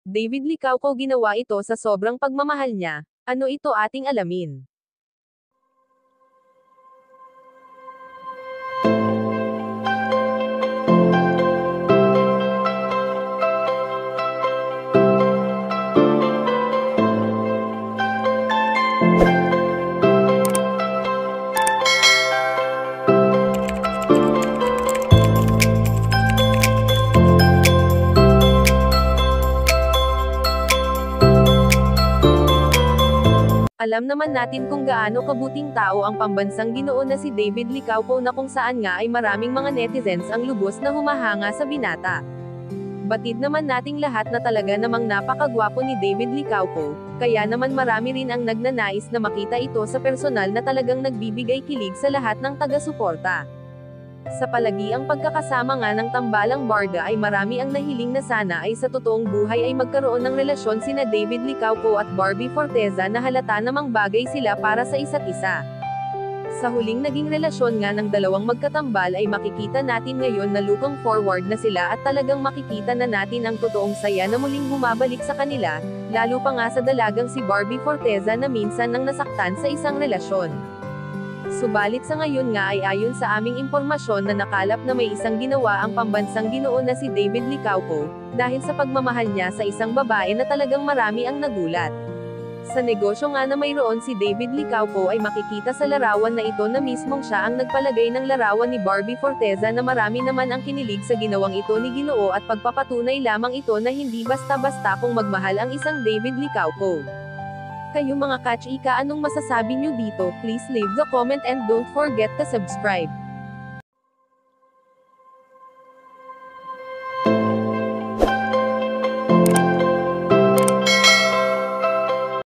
David Licauco ginawa ito sa sobrang pagmamahal niya. Ano ito ating alamin? Alam naman natin kung gaano kabuting tao ang pambansang Ginoo na si David Licauco na kung saan nga ay maraming mga netizens ang lubos na humahanga sa binata. Batid naman nating lahat na talaga namang napakagwapo ni David Licauco, kaya naman marami rin ang nagnanais na makita ito sa personal na talagang nagbibigay kilig sa lahat ng taga-suporta. Sa palagiang pagkakasama nga ng tambalang barda ay marami ang nahiling na sana ay sa totoong buhay ay magkaroon ng relasyon sina David Licauco at Barbie Forteza na halata namang bagay sila para sa isa't isa. Sa huling naging relasyon nga ng dalawang magkatambal ay makikita natin ngayon na looking forward na sila at talagang makikita na natin ang totoong saya na muling bumabalik sa kanila, lalo pa nga sa dalagang si Barbie Forteza na minsan nang nasaktan sa isang relasyon. Subalit sa ngayon nga ay ayon sa aming impormasyon na nakalap na may isang ginawa ang pambansang Ginoo na si David Licauco, dahil sa pagmamahal niya sa isang babae na talagang marami ang nagulat. Sa negosyo nga na mayroon si David Licauco ay makikita sa larawan na ito na mismong siya ang nagpalagay ng larawan ni Barbie Forteza na marami naman ang kinilig sa ginawang ito ni Ginoo at pagpapatunay lamang ito na hindi basta-basta kung magmahal ang isang David Licauco. Kayo mga kachika, anong masasabi nyo dito? Please leave the comment and don't forget to subscribe.